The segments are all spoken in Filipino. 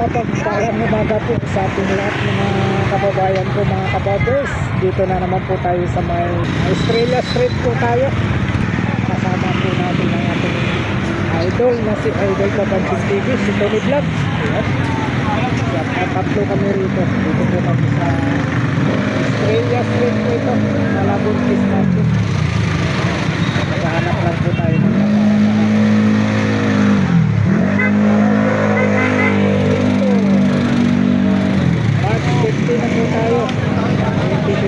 Mapagpalang umaga po sa ating lahat mga kababayan ko, mga kababers. Dito na naman po tayo sa may Estrella Street po tayo. Kasama po natin ang ating idol na si Idol Papansin TV, si Tony Vlog. At tatlo kami rito. Dito po kami sa Estrella Street po ito, Malabon Fish Market. Naghahanap lang po tayo ng March 15 na po tayo. 2026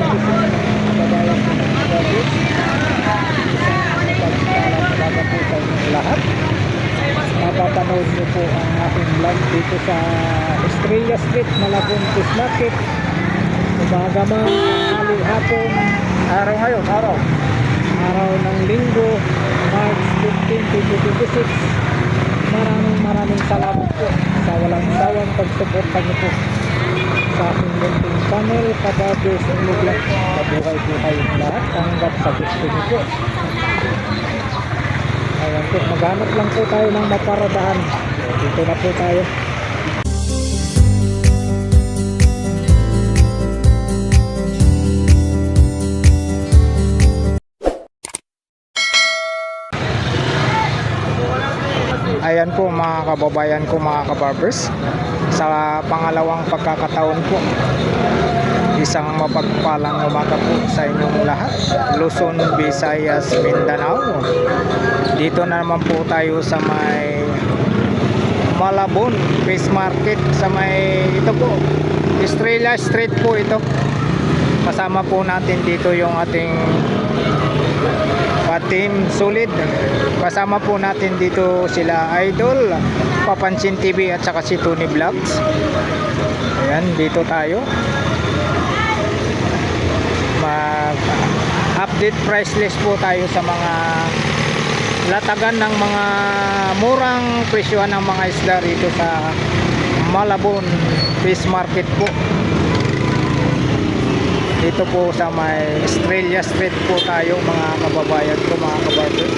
kababayan po ng David. Isang pagpapalaga po sa inyong lahat. Mapapanood nyo po ang aking vlog dito sa Estrella Street, Malabon Fish Market. Umaga man, tanghali, hapon. Araw ngayon, araw ng linggo, March 15, 2026. Maraming salamat po sa walang sawang pagsuporta nyo po sa aking munting channel, kababers and vlog. Mabuhay po kayong lahat hanggat sa gusto nyo po. Ayan po, maghanap lang po tayo ng maparadahan. Dito na po tayo. Ayan po mga kababayan ko, mga kabarbers, sa pangalawang pagkakataon po, isang mapagpalang umaga po sa inyong lahat, Luzon, Visayas, Mindanao. Dito na naman po tayo sa may Malabon Fish Market, sa may ito po, Estrella Street po ito. Kasama po natin dito yung ating Team Solid. Kasama po natin dito sila Idol Papansin TV at saka si Tony Vlogs. Ayan, dito tayo mag-update price list po tayo sa mga latagan ng mga murang presyohan ng mga isda rito sa Malabon Fish Market po. Dito po sa may Estrella Street po tayo mga kababayan ko, mga kabarber.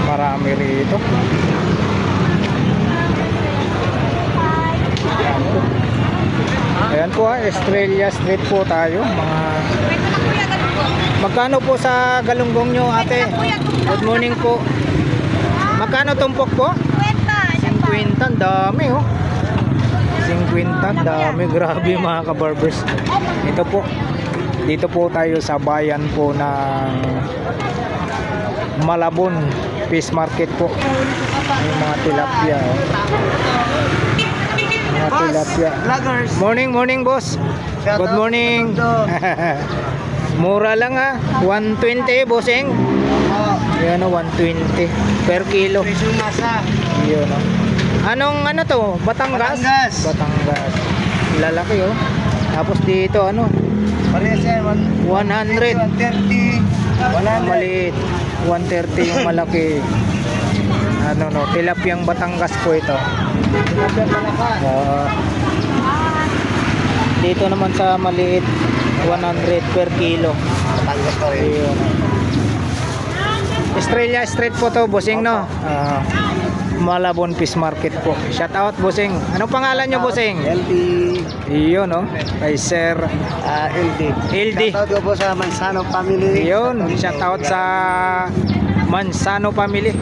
Marami rito. Ayan po, Estrella Street po tayo mga. Magkano po sa galunggong nyo, ate? Good morning po. Magkano tumpok po? 50. Ang dami oh. 50, dami. Grabe mga kabarbers. Ito po. Dito po tayo sa bayan po ng Malabon Fish Market po. Yung mga tilapia oh. Mga tilapia. Morning boss. Good morning. Mura lang ha, 120 bossing. Yan o, 120 per kilo. Yan o. Anong ano to? Batangas? Batangas. Lalaki oh. Tapos dito ano? 100. 130. Maliit. 130 yung malaki. Ano no, tilapiyang Batangas po ito. Dito naman sa maliit, 100 per kilo. Ayun. Estrella Street po to, bossing no? Malabon Fish Market po. Shout out bossing. Anong pangalan nyo bossing? LD. Iyon no? Kay Sir LD. Shout out po sa Mansano family. Iyon, shout out sa Mansano family.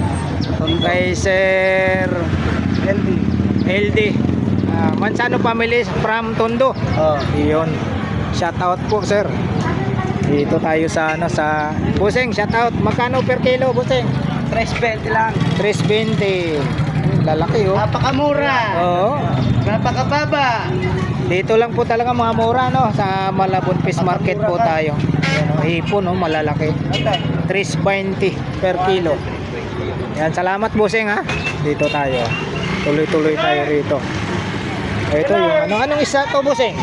Kay Sir LD. Mansano family from Tondo. Iyon. Shout out po sir. Dito tayo sa ano sa bossing, shout out. Magkano per kilo bossing? 320 lang. 320. Lalaki oh. Napakamura. Oo. Napakababa. Dito lang po talaga mga mura no sa Malabon Fish Market po tayo. Ayan, oh, hipon oh, malalaki. 320 per kilo. Yan, salamat bossing ha. Dito tayo. Tuloy-tuloy tayo rito. Ito yung anong isa to bossing?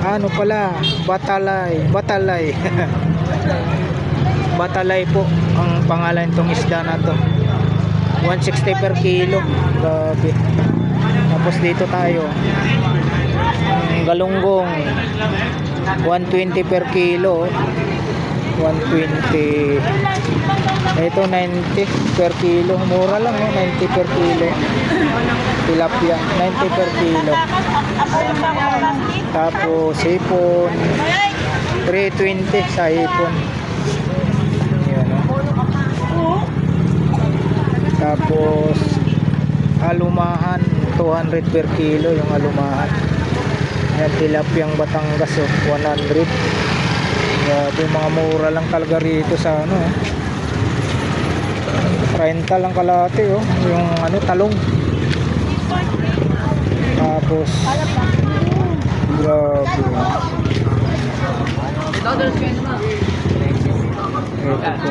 Ano pala? Batalay. Batalay po ang pangalan itong isda na to. 160 per kilo. Grabe. Tapos dito tayo. galunggong 120 per kilo. 120. Ito 90 per kilo. Mura lang, 90 per kilo. Tilapia 90 per kilo. Tapos hipon 320 sa hipon. Yan, oh. Tapos alumahan 200 per kilo yung alumahan. Yan, tilapiyang Batangas, oh, 100. Grabe, mga mura lang talaga rito sa ano, 30 lang kalate, oh, yung ano, talong. Tapos grabe. Ito po.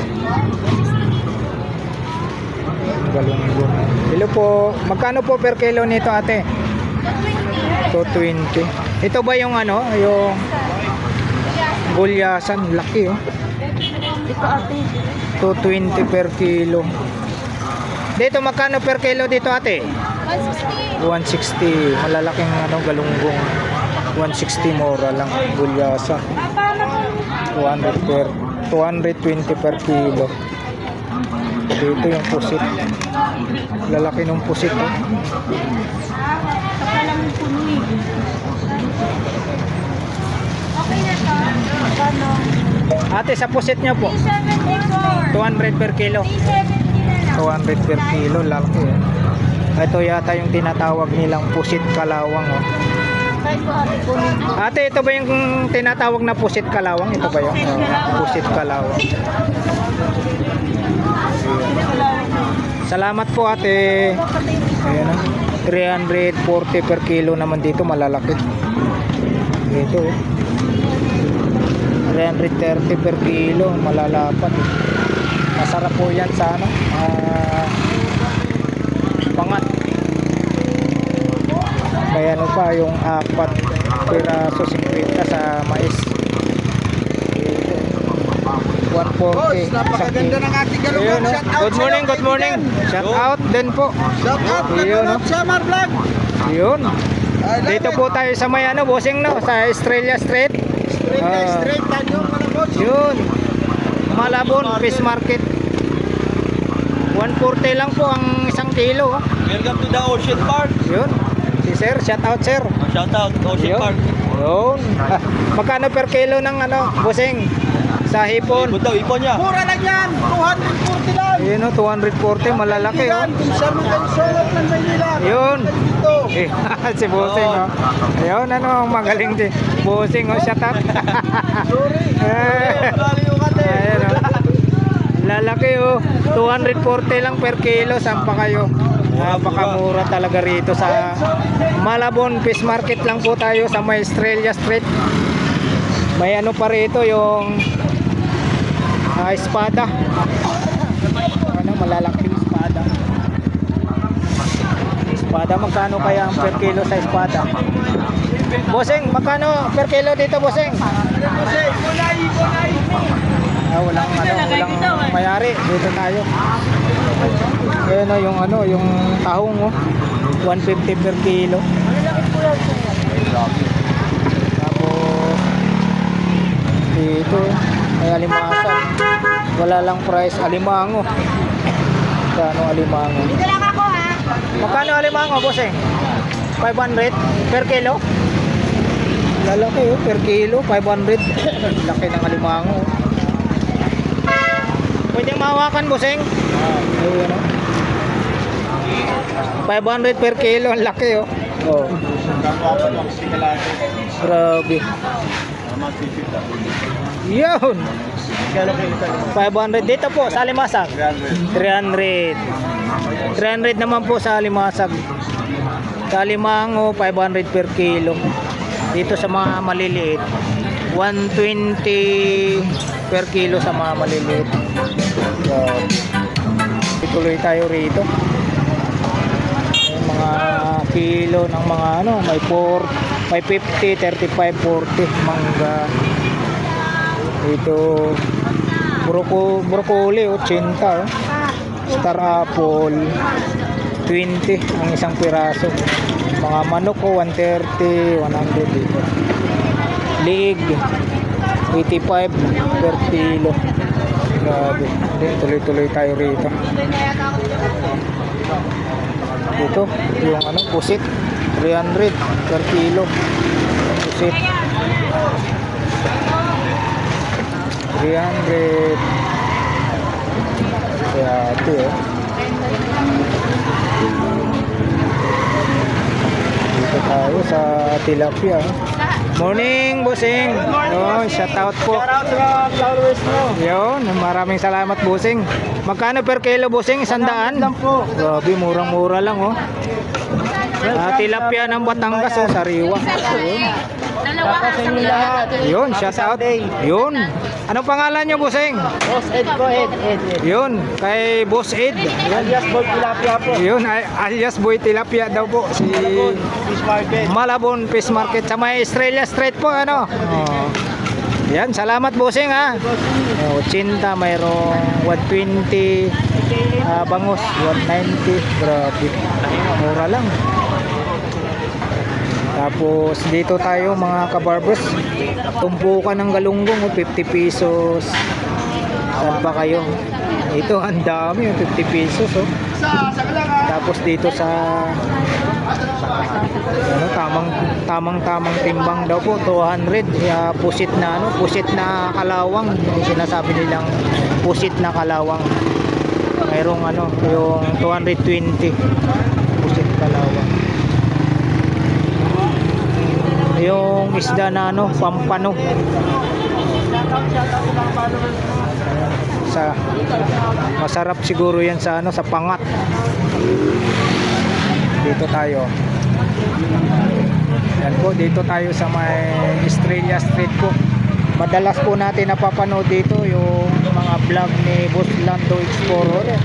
Galunggong. Hello po. Magkano po per kilo nito, ate? 220. Ito ba yung ano, yung gulyasan, laki, oh. Ito ate. 220 per kilo. Dito magkano per kilo dito, ate? 160. 160. Malalaking ano, galunggong. 160 mura lang gulyasa. 220 per kilo. Dito yung pusit. Lalaki ng pusit, oh. Okay na to. Magkano? Ate, sa pusit nyo po 374. 200 per kilo. 370 na lang. 200 per kilo, laki, oh. Ito yata yung tinatawag nilang pusit kalawang, oh. Kahit po ate kunin. Ate, ito ba yung tinatawag na pusit kalawang? Ito ba yung pusit kalawang? Salamat po, ate. Ayan, oh. 340 per kilo naman dito, malalaki. Dito, oh. 330 per kilo, malalapat, eh. Masarap po yan sa ano, pangat. Kaya ano pa, yung 4 piraso 50 sa mais. Dito, 140. Napakaganda ng ating Ayun, galunggong. oh. Good morning, good morning. Shout out din po. Shout out, Ayun, nanonood oh. sa Mar Vlog. Yun. Dito po tayo sa may ano, bossing, no, sa Estrella Street. Straight na Ah. straight, Tanyong Malabon. Yun. Malabon Fish Market. 140 lang po ang isang kilo, oh. Welcome to the Ocean Park. Yun. Si sir, shout out, sir. Shout out, Ocean Yun. Park. Yun. Magkano per kilo ng ano, bossing? Sa hipon. Ipon daw, ipon niya. Mura lang yan, 240 lang. Yun, oh, 240, malalaki, oh. Sa mga solot ng Manila. Yun. Dito. Eh, si bossing, oh. Ayun, ano, magaling din. Bossing, oh, shout out. Sorry. Baliw ka, te. Ayun, oh. Lalaki, oh. 240 lang per kilo. Saan pa kayo? Napakamura talaga rito sa Malabon Fish Market lang po tayo sa may Estrella Street. May ano pa rito, yung espada. Ano, malalaking espada. Espada, magkano kaya ang per kilo sa espada? Bossing, magkano per kilo dito, bossing? Walang mayari. Dito tayo. Ayan, yung ano, yung tahong, oh. 150 per kilo. Tapos dito may alimasag. Wala lang price. Alimango. Magkano alimango? Dito lang ako ha. Magkano alimango, bossing? 500 per kilo? Lalaki, oh, per kilo 500. Laki ng alimango. Pwedeng mahawakan, bossing? Ayun, oh. 500 per kilo, ang laki, oh. Oh. Grabe. Yun. 500 dito po sa Alimasag. 300. 300 naman po sa Alimasag. Sa Alimango 500 per kilo. Dito sa mga maliliit 120 per kilo sa mga maliliit. So, ituloy tayo rito. May mga kilo ng mga ano, may 4, may 50, 35, 40 mangga. Ito broccoli 80, oh. Star apple 20 ang isang piraso. Mga manok ko 130, 100 dito. Liig 85 per kilo. Grabe. Tuloy-tuloy tayo rito. Dito, yung ano, pusit 300 per kilo. Pusit 300. Kaya ito dito tayo sa tilapia. Morning, bossing. Yun, shout out po. Shout out sa followers mo. Yun, maraming salamat, bossing. Magkano per kilo, bossing? 100? Lang po. Grabe, murang-mura lang, oh. Tilapia ng Batangas, oh, sariwa. Tapos sa inyo lahat. Yun, shout out. Yun. Anong pangalan nyo, bossing? Boss Ed po, Ed. Yun, kay Boss Ed. Alias Boy Tilapia po. Yun, alias Boy Tilapia daw po. Si Fish Market. Malabon Fish Market sa may Estrella Street po, ano? Oh. Yan, salamat, bossing, ha. 80, mayroong 120, bangus 190. Grabe, mura lang. Tapos dito tayo mga kabarbers, tumpukan ng galunggong, 50 pesos. Saan ba kayo? Ito ang dami, 50 pesos, oh. Tapos dito sa ano, tamang timbang daw po 200. Pusit na ano, pusit na kalawang. Yung sinasabi nilang pusit na kalawang. Mayroong ano, yung 220 pusit kalawang. Yung isda na ano, pampano. Sa masarap siguro yan sa ano, sa pangat. Dito tayo. Yan po, dito tayo sa may Estrella Street po. Madalas po natin napapanood dito yung mga vlog ni Boss Lando Explorer.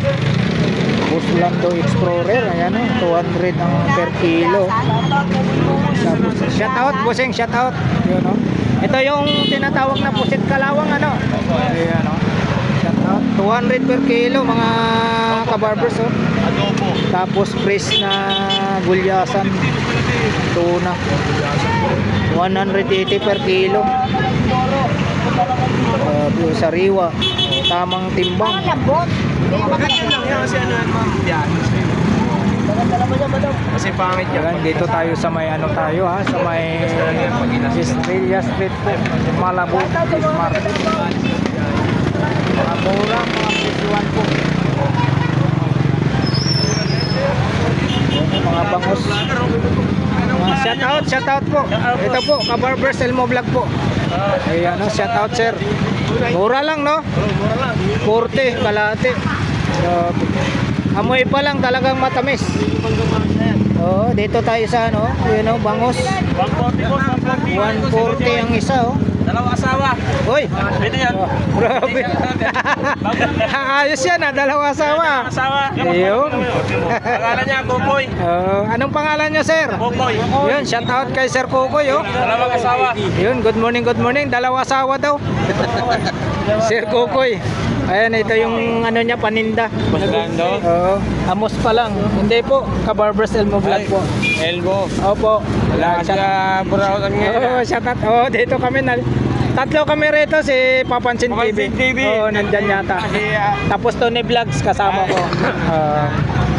Boss Lando Explorer, ayan, 200 ang per kilo. Shout out, bossing, shout out. Yun, no? Ito yung tinatawag na pusit kalawang, ano? Ayan, no? Shout out. 200 per kilo, mga kabarbers, oh. Tapos fresh na gulyasan, tuna 180 per kilo. Sariwa, tamang timbang. Kasi pangit Yan, dito tayo sa may ano tayo, ha, sa may Estrella Street po, Malabo Fish Market. Mga mura, mga pisuan po. Mga bangus. Shout out po. Ito po, Kabarbers Elmo Vlog po. Ayan, no, shout out, sir. Mura lang, no? 40 kalahati. Amoy pa lang talagang matamis. Oo, dito tayo sa ano, yun, oh, bangus. 140 ang isa, oh. Dalawang asawa. Hoy, Dito yan. grabe. Ayos yan, ha, dalawang asawa. Asawa. Ayun. Pangalan niya, Kukoy. Anong pangalan niyo, sir? Kukoy. Yun, shout out kay Sir Kukoy, oh. Dalawang asawa. Yun, good morning, good morning. Dalawa asawa daw. Sir Kukoy. Ayan, ito yung ano niya, paninda. Lando. Oo, amos pa lang. Hindi po, Kabarbers Elmo Vlog po. Elmo. Opo. Wala ka sa buraw Oo, shout out. Oo, dito kami na. Tatlo kami rito, si Papansin TV. Papansin TV. Oo, nandyan yata. Kasi, Tapos Tony Vlogs kasama ko.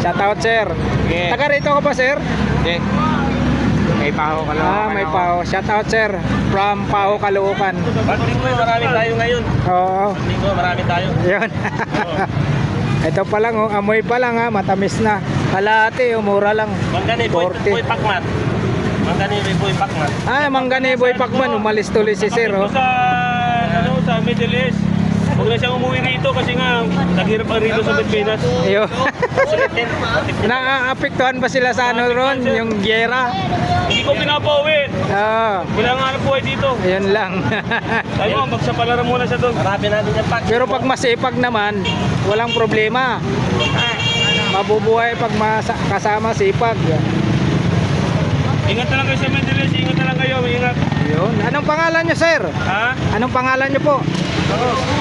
Shout out, sir. Yeah. Taga rito ka ba, sir? Okay. May paho ka lang. May Pao. Shout out, sir. From Pao, Caloocan. Linggo, marami tayo ngayon. Oo. Linggo, marami tayo. Yun. Ito pa lang, oh, amoy pa lang, ha, matamis na. Kalahati, mura lang. Mangani, boy 40. Pacman. Mangani, boy Pacman. Mangani Boy Pacman, umalis tuloy si sir, oh. Sa Middle East. Huwag na siyang umuwi rito kasi nga naghirap ang rito sa Pilipinas. Ayun. Naapektuhan ba sila sa ano ron, yung gyera? Hindi ko pinapauwi. Oo. Wala nga na buhay dito. Ayun lang. Tayo mo, magsapalaran muna siya doon. Marami natin yung pack. Pero pag masipag naman, walang problema. Mabubuhay pag kasama sipag. Ingat na lang kayo sa Middle East. Ingat na lang kayo. Ingat. Yun. Anong pangalan nyo, sir? Ha? Anong pangalan nyo po?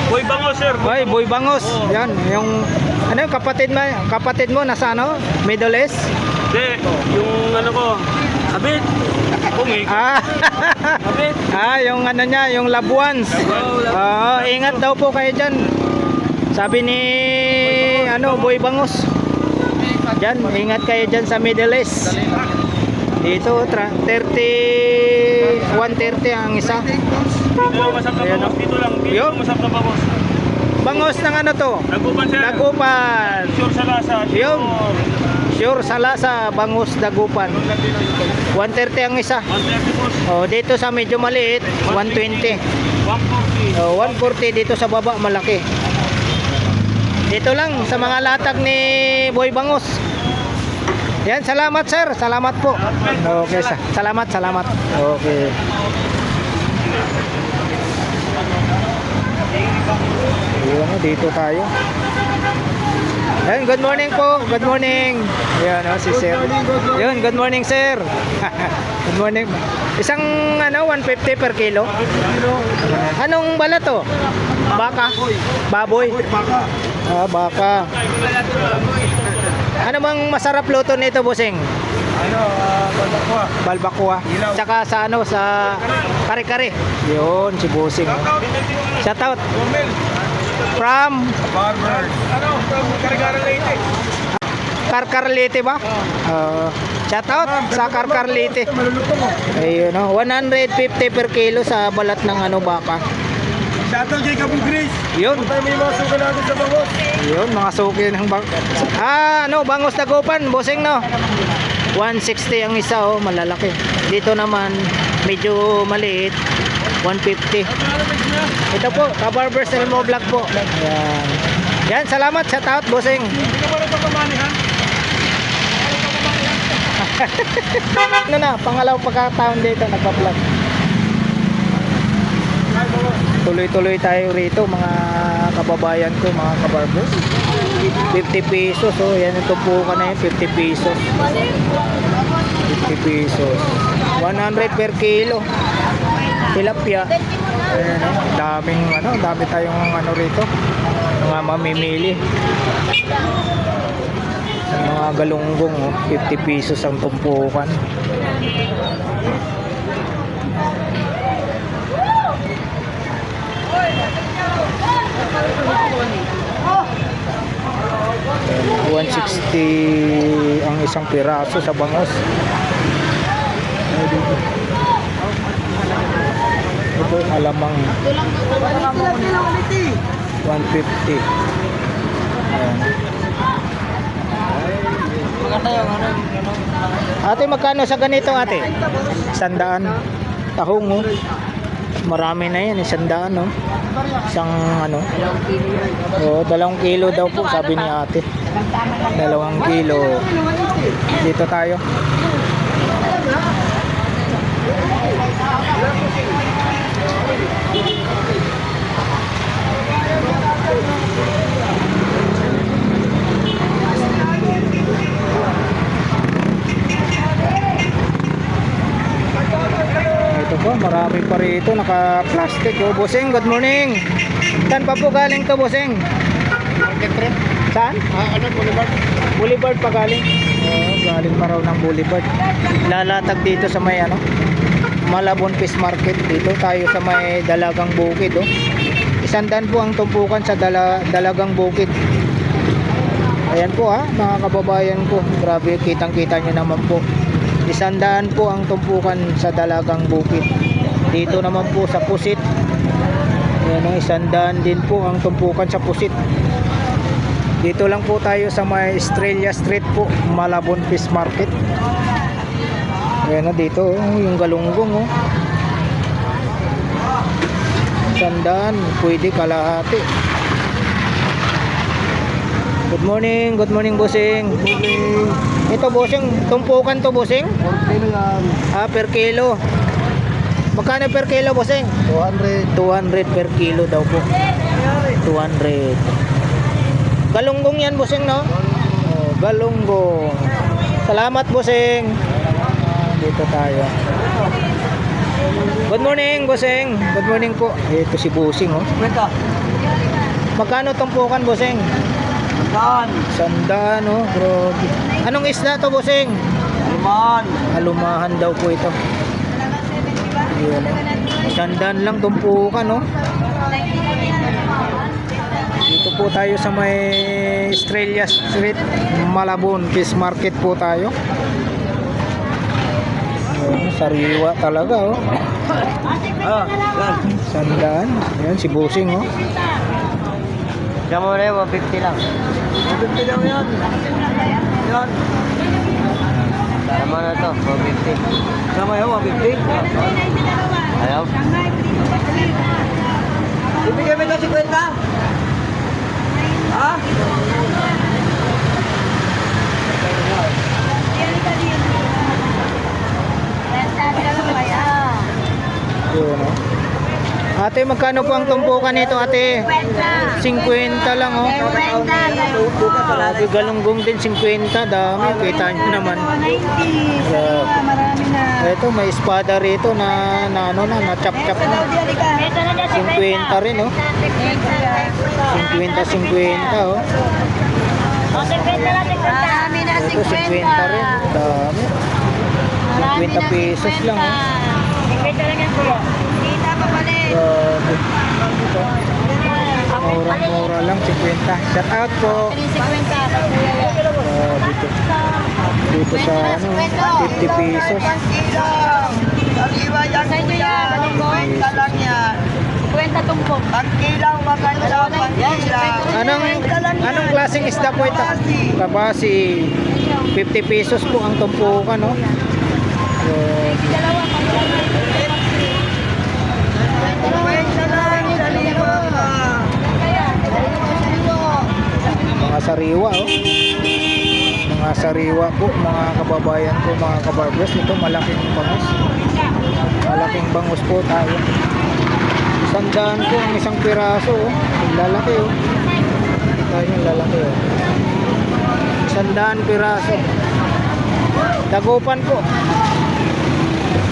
Boy Bango, sir. Hoy, Boy Bangos. Yan, yung ano yung kapatid mo nasa ano? Middle East? Hindi, yung ano ko, abit. Bumi. Ah, Abit. yung ano niya, yung loved ones. Oo, ingat daw po kayo dyan. Sabi ni Boy Bangos. Dyan, ingat kayo dyan sa Middle East. Dito, 130 ang isa. Dito lang masarap na Ayan, bangos. oh. Dito lang. Dito Yun. lang masarap na bangos. Bangos ng ano to? Dagupan sir. Dagupan. Sure sa lasa. Yun. Sure. Sure sa lasa, Bangus Dagupan. 130 ang isa. 130 boss. Oh, dito sa medyo maliit, 120. 140. Oh, 140 dito sa baba malaki. Dito lang sa mga latag ni Boy Bangus. Yan, salamat sir. Salamat po. Okay, salamat. Okay. Ayun, dito tayo. Yan, good morning po. Good morning. Yan, si sir. Yun, good morning sir. Good morning. Isang 150 per kilo. Anong bala to? Baka? Baboy? Ah, baka. Ano bang masarap luto nito, bossing? Balbakwa. Tsaka sa sa kare-kare. Yun, si bossing. Shout out. From Karkarlite ba? Shout out sa Karkarlite. Ayun, 150 per kilo sa balat ng baka. Shoutout kay Kabugris. Yun. Tayo may mga suka natin sa bangos. Yun, mga suki ng Bangus Dagupan, bossing no. 160 ang isa, malalaki. Dito naman medyo maliit, 150. Ito po, Kabarbers Elmo Vlog po. Ayan. Yan, salamat, shout out, bossing. Hindi ka ba nagpapamanihan? Pangalawang pagkataon dito nagpa-vlog. Tuloy-tuloy tayo rito mga kababayan ko, mga kabarbers. 50 pesos, yan yung tumpukan na yun, 50 pesos. 50 pesos. 100 per kilo. Tilapia. Ayan, dami tayong rito. Mga mamimili. Mga galunggong, 50 pesos ang tumpukan. And 160 ang isang piraso sa bangos. Ito alamang 150. Ayan. Ate, magkano sa ganito ate? 100. Tahong marami na yan, 100 Isang 2 kilo daw po sabi ni ate. 2 kilo. Dito tayo. Ito po, marami pa rito, naka-plastic. Bossing, good morning. Saan pa po galing to, bossing? Market trip. Saan? Boulevard. Boulevard pa galing? Galing pa raw ng Boulevard. Lalatag dito sa may Malabon Fish Market. Dito tayo sa may Dalagang Bukid. 100 po ang tumpukan sa Dalagang Bukid. Ayan po mga kababayan ko. Grabe, kitang-kita nyo naman po. 100 po ang tumpukan sa Dalagang Bukid. Dito naman po sa Pusit. Ayan, 100 din po ang tumpukan sa Pusit. Dito lang po tayo sa may Estrella Street po, Malabon Fish Market. Ayan dito yung galunggong 100, pwede kalahati. Good morning bossing. Ito bossing, tumpukan to bossing? Per kilo. Magkano per kilo bossing? 200 per kilo daw po. 200. Galunggong yan bossing no? Galunggong. Salamat bossing. Dito tayo. Good morning bossing. Good morning po. Ito si bossing Magkano tumpukan bossing? Saan? Sandaan, oh. Grabe. Anong isda to, bossing? Aluman. Alumahan daw po ito. Yun, oh. Sandaan lang tumpukan, no? Dito po tayo sa may Estrella Street, Malabon, Fish Market po tayo. Ayun, sariwa talaga, oh. Yan. Sandaan. Ayan, si Busing, oh. Diyan mo rin, 150 lang. 150 lang yan. Yan. Tama na to, 150. Tama yun, 150? Ayaw. Ibigay mo ito 50? Ha? Yun, oh. Ate, magkano po ang tumpukan nito, ate? 50 lang, oh. Grabe, galunggong din 50, dami. Kita nyo naman. Grabe. Marami na. Ito, may espada rito na ano na chop-chop na. 50 rin, oh. 50, oh. Marami na, Ito, 50 rin. Dami. 50 pesos lang, oh. Kita pa pala eh. Grabe. Mura-mura lang, 50. Shout out po. 50. Dito. Dito sa ano, 50 pesos. Sa inyo yan, Kwenta lang yan. kwenta tumpok. Pagkilang maganda, pagkilang. Anong klaseng isda po ito? Kabasi. 50 pesos po ang tumpukan, no? Kwenta lang sa lima. Mga sariwa, oh. Mga sariwa po, mga kababayan ko, mga kabarbers. Ito, malaking bangus. Malaking bangus po tayo. 100 po ang isang piraso, oh. Lalaki, oh. Tayo yung lalaki, oh. 100 piraso. Dagupan po.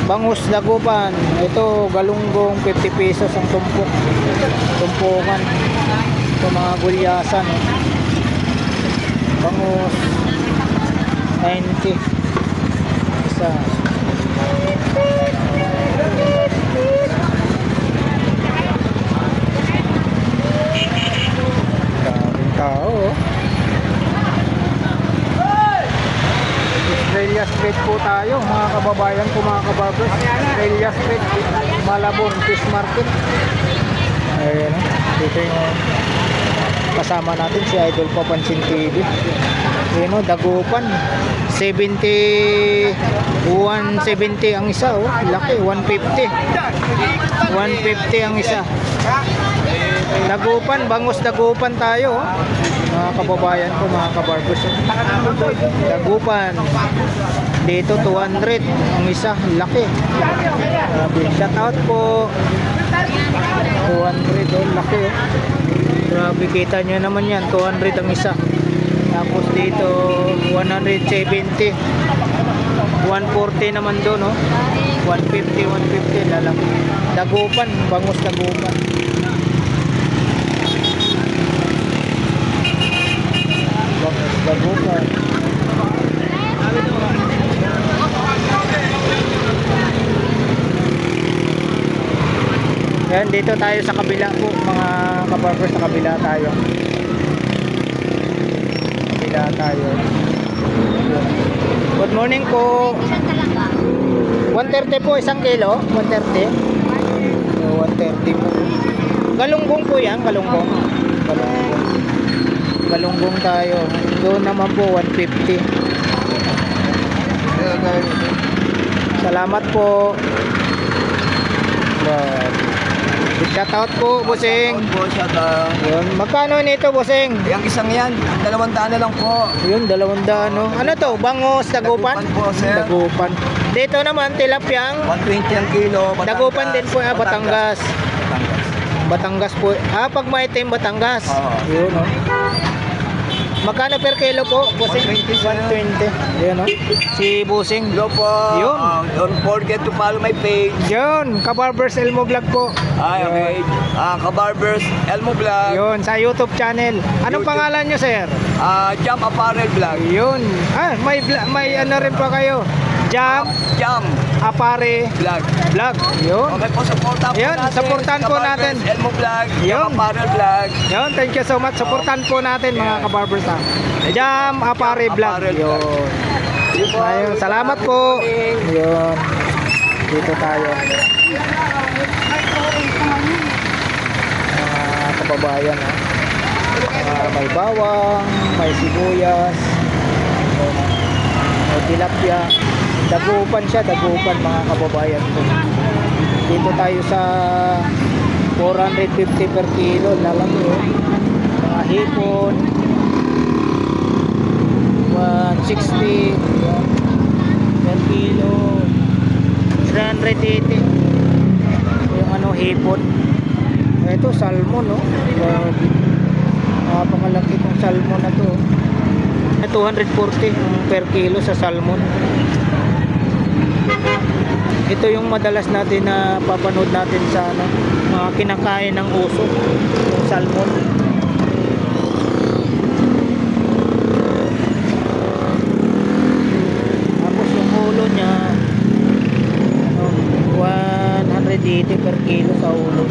Bangus dagupan. Ito, galunggong, 50 pesos ang tumpok. Tumpukan. Ito, mga gulyasan, oh. Bangus 90 isa. Daming tao, oh. Estrella Street po tayo, mga kababayan ko, mga kabarbers. Estrella Street, Malabon, Fish Market. Ayan, dito yung kasama natin si Idol Papansin TV. Ayan, oh, dagupan 170 ang isa, oh. Laki, 150 ang isa. Dagupan, bangus dagupan tayo, oh. Mga kababayan ko, mga kabarbers, oh. Dagupan dito 200 ang isa, laki. Shout out po. 200, oh, laki, oh. Grabe, kita nyo naman yan, 200 ang isa. Tapos dito 170, 140 naman doon, no? 150 lalaki. Dagupan, bangus dagupan. Bangus dagupan. Yan, dito tayo sa kabila po, mga kabarbers, sa kabila tayo. Kabila tayo. Good morning po. 130 po, isang kilo. 130. So, 130 po. Galunggong po yan, galunggong. Galunggong tayo. Doon naman po, 150. Salamat po. Shout out po, bossing. Po siya ka. Yun, magkano nito, bossing? Yung isang yan, 200 na lang po. Yun, 200, no? Ano to? Bangus, dagupan? Dagupan po, sir. Dagupan. Dito naman, tilapyang. 120 ang kilo. Dagupan din po, Batangas. Batangas. Batangas po. Pag maitim, Batangas. Oo. Yun, no? Magkano per kilo po, Busing? 120. Yun, no? Si Busing. Hello po. Yun. Don't forget to follow my page. Yun, Kabarbers Elmo Vlog po. Ay, okay. Kabarbers, Elmo Vlog. Yun, sa YouTube channel. Anong YouTube. pangalan nyo, sir? Jump Apparel Vlog. Yun. May ano rin pa kayo. Jump Jump Apare Vlog. Vlog. Yun. Okay po, supportan po Yun, natin. supportan po Kabarbers, natin. Elmo Vlog. Yun. Jump Apparel Vlog. Yun, thank you so much. Supportan po natin mga kabarbers ha. Jam Apare Jam Vlog. Apparel Yun. Vlog. Yun po. Ayun, salamat po. Yun. Dito tayo. Mga kababayan ha. May bawang, may sibuyas, may tilapia. Dagupan siya, dagupan mga kababayan ko. Dito tayo sa 450 per kilo. Lalaki oh. Mga hipon 160 per kilo, 380 yung ano hipon. Ito salmon no. Pangalaki tong salmon na to. 240 per kilo sa salmon. Ito yung madalas natin na papanood natin sa ano, mga kinakain ng uso, yung salmon. Tapos yung ulo niya ano, 180 per kilo sa ulo.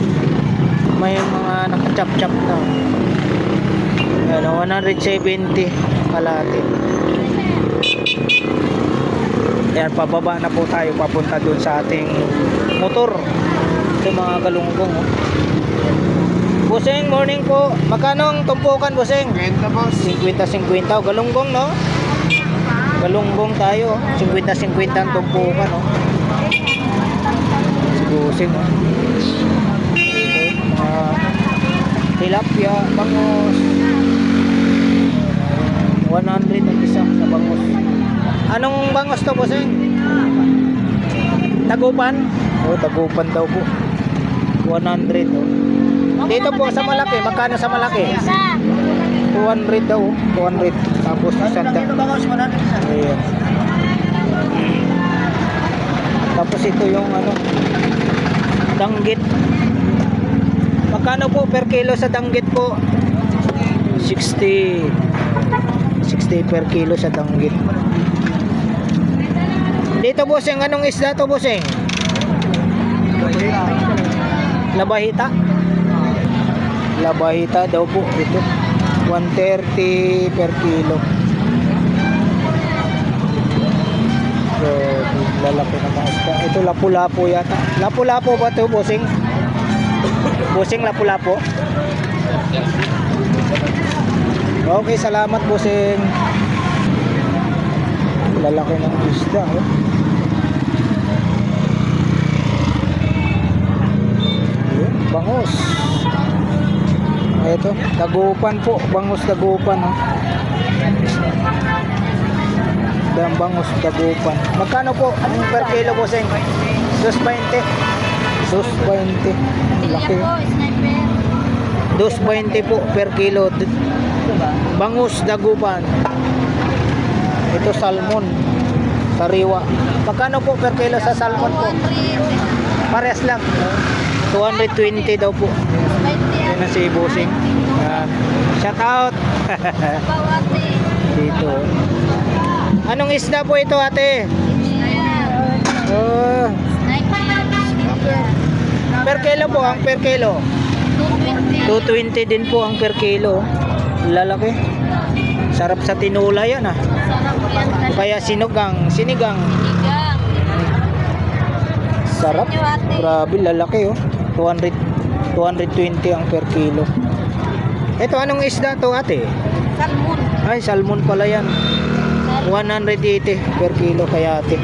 May mga nakachap-chap na. Ano, 170 kalahati. Ayan, pababa na po tayo papunta dun sa ating motor. Ito mga galunggong oh. Busing, morning po. Magkano ang tumpukan, Busing? 50 boss. 50-50 oh, galunggong no? Galunggong tayo 50-50 ang tumpukan oh. Si Busing oh. Okay, mga tilapia, bangus 100 ang isa sa bangus. Anong bangus to, Busing? Tagupan? Oh, tagupan daw po. 100 oh. Dito po sa malaki, magkano sa malaki? 200 daw, 200. Tapos isang ayan. Tapos ito yung ano, danggit. Magkano po per kilo sa danggit po? 60 per kilo sa danggit. Dito, Busing, anong isda to, Busing? Labahita? Labahita daw po ito. 130 per kilo. So, lalaki na mga isda. Ito lapu-lapo yata. Lapu-lapo ba ito, Busing? Busing, lapu-lapo? Okay, salamat, Busing. Lalaki ng isda oh. Ayun, bangus. Ito, dagupan po. Bangus dagupan oh. Dang bangus dagupan. Magkano po ang per kilo, Busing? 220. 220. Laki. 220 po per kilo. Bangus dagupan. Ito salmon, sariwa. Magkano po per kilo sa salmon po? Parehas lang. 220 daw po. Yan na si Busing. Yan. Shout out. Dito. Anong isda po ito, ate? Oh, per kilo po, ang per kilo. 220 din po ang per kilo. Lalaki. Sarap sa tinula yan ah. Kaya sinigang. Sarap. Grabe, lalaki oh. 220 ang per kilo. Ito, anong isda to, ate? Salmon. Ay, salmon pala yan. 180 per kilo kaya ate.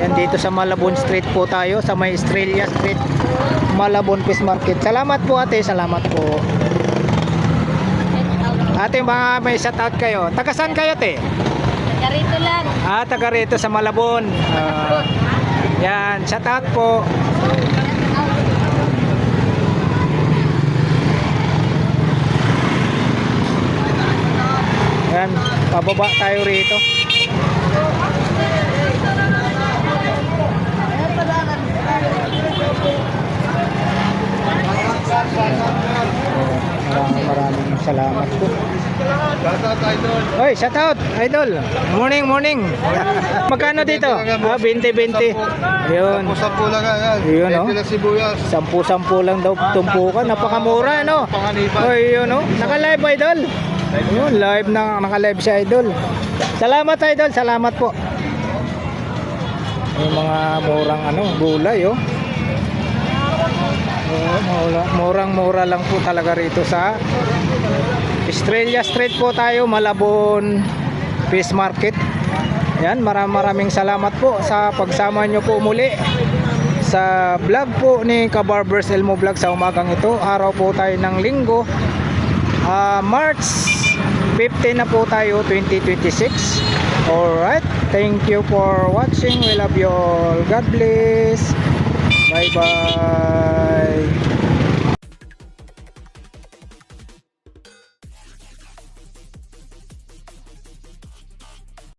Yan, dito sa Malabon Street po tayo, sa may Estrella Street, Malabon Fish Market. Salamat po, ate. Salamat po. Ate, mga may shoutout kayo. Taga saan kayo, te? Karito lang. Taga rito sa Malabon. Yan, shoutout po. Yan, pababa tayo rito. Maraming salamat po. Hoy, shout out, idol. Morning, morning. Magkano dito? 20-20. Yun. Sampu lang yan. Yun, no? Lang sibuyas. 10-10 lang daw tumpukan. Napakamura, no? Hoy, yun, no? Naka-live, idol. Yun, live na, naka-live si idol. Salamat, idol. Salamat po. Yung mga murang gulay, oh. Murang-mura lang po talaga rito sa Estrella Street po tayo, Malabon Fish Market. Yan, maraming salamat po sa pagsama nyo po muli sa vlog po ni Kabarbers Elmo Vlog sa umagang ito. Araw po tayo ng linggo, March 15 na po tayo, 2026. Alright, thank you for watching. We love you all. God bless. Bye bye.